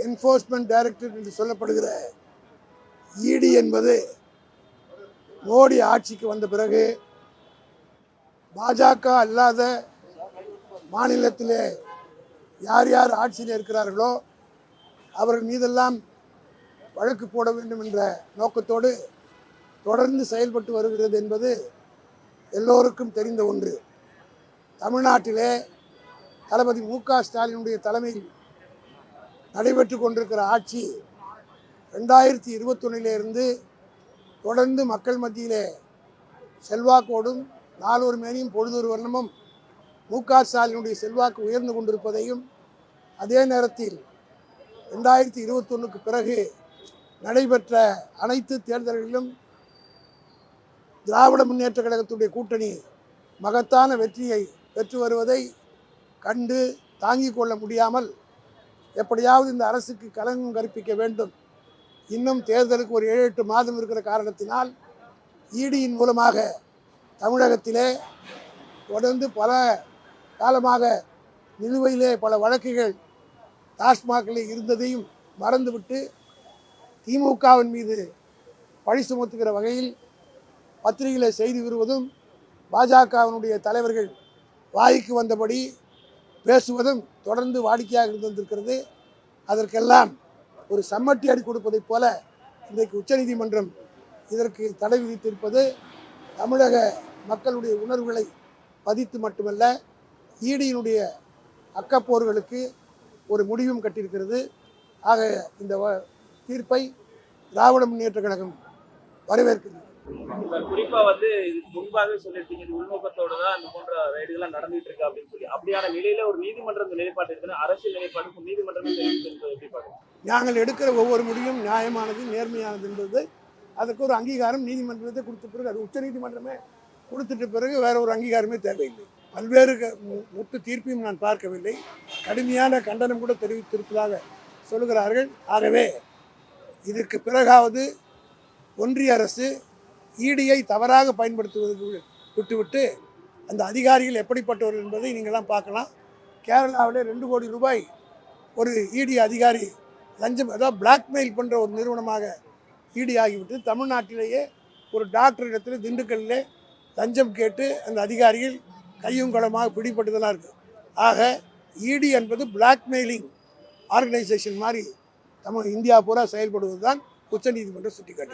Enforcement directorate என்று சொல்லப்படுகிற இடி என்பது மோடி ஆட்சிக்கு வந்த பிறகு பாஜக அல்லாத மாநிலத்திலே யார் யார் ஆட்சியில் இருக்கிறார்களோ அவர்கள் மீதெல்லாம் வழக்கு போட வேண்டும் என்ற நோக்கத்தோடு தொடர்ந்து செயல்பட்டு வருகிறது என்பது எல்லோருக்கும் தெரிந்த ஒன்று. தமிழ்நாட்டிலே தளபதி மு.க. ஸ்டாலினுடைய தலைமையில் நடைபெற்று கொண்டிருக்கிற ஆட்சி 2021 தொடர்ந்து மக்கள் மத்தியிலே செல்வாக்கோடும் நாளொரு மேனியும் பொழுதொரு வண்ணமும் மு.க. ஸ்டாலினுடைய செல்வாக்கு உயர்ந்து கொண்டிருப்பதையும், அதே நேரத்தில் 2021 பிறகு நடைபெற்ற அனைத்து தேர்தல்களிலும் திராவிட முன்னேற்ற கழகத்துடைய கூட்டணி மகத்தான வெற்றியை பெற்று வருவதை கண்டு தாங்கிக் கொள்ள முடியாமல் எப்படியாவது இந்த அரசுக்கு களங்கம் கற்பிக்க வேண்டும், இன்னும் தேர்தலுக்கு ஒரு 7-8 மாதம் இருக்கிற காரணத்தினால் இடியின் மூலமாக தமிழகத்திலே தொடர்ந்து பல காலமாக நிலுவையிலே பல வழக்குகள் டாஸ்மாகில் இருந்ததையும் மறந்துவிட்டு திமுகவின் மீது பழி சுமத்துகிற வகையில் பத்திரிகைகளை செய்து வருவதும், பாஜகவினுடைய தலைவர்கள் வாய்க்கு வந்தபடி பேசுவதும் தொடர்ந்து வாடிக்கையாக இருந்திருக்கிறது. அதற்கெல்லாம் ஒரு சம்மட்டி அடி கொடுப்பதைப் போல இன்றைக்கு உச்சநீதிமன்றம் இதற்கு தடை விதித்திருப்பது தமிழக மக்களுடைய உணர்வுகளை பதித்து மட்டுமல்ல, ஈடியினுடைய அக்கப்போர்களுக்கு ஒரு முடிவும் கட்டியிருக்கிறது. ஆக இந்த தீர்ப்பை திராவிட முன்னேற்ற கழகம் வரவேற்கிறது. குறிப்பா முன்பாகவே சொல்லிருக்கீங்க, உள்நோக்கத்தோடு தான் இந்த போன்ற ரைடுகள்லாம் நடந்துட்டு இருக்கு அப்படின்னு சொல்லி. அப்படியான நிலையில ஒரு நீதிமன்றம் நிலைப்பாடு இருக்குன்னு அரசியல் நிலைப்பாடு நீதிமன்றமே தெரிவித்திருப்பது எப்படி பாருங்க? நாங்கள் எடுக்கிற ஒவ்வொரு முடிவும் நியாயமானது, நேர்மையானது என்பது அதுக்கு ஒரு அங்கீகாரம் நீதிமன்றத்தை கொடுத்த பிறகு, அது உச்ச நீதிமன்றமே கொடுத்துட்ட பிறகு வேற ஒரு அங்கீகாரமே தேவையில்லை. பல்வேறு மொத்த தீர்ப்பையும் நான் பார்க்கவில்லை. கடுமையான கண்டனம் கூட தெரிவித்திருப்பதாக சொல்லுகிறார்கள். ஆகவே இதற்கு பிறகாவது ஒன்றிய அரசு இடியை தவறாக பயன்படுத்துவதற்கு விட்டுவிட்டு அந்த அதிகாரிகள் எப்படிப்பட்டவர்கள் என்பதை நீங்கள்லாம் பார்க்கலாம். கேரளாவில் 2 கோடி ரூபாய் ஒரு இடி அதிகாரி லஞ்சம், அதாவது பிளாக்மெயில் பண்ணுற ஒரு நிறுவனமாக இடி ஆகிவிட்டு, தமிழ்நாட்டிலேயே ஒரு டாக்டர் இடத்துல திண்டுக்கல்லில் லஞ்சம் கேட்டு அந்த அதிகாரிகள் கையும் களமாக பிடிப்பட்டதெல்லாம் இருக்குது. ஆக இடி என்பது பிளாக்மெயிலிங் ஆர்கனைசேஷன் மாதிரி இந்தியா பூரா செயல்படுவது தான் உச்சநீதிமன்றம் சுட்டிக்காட்டி.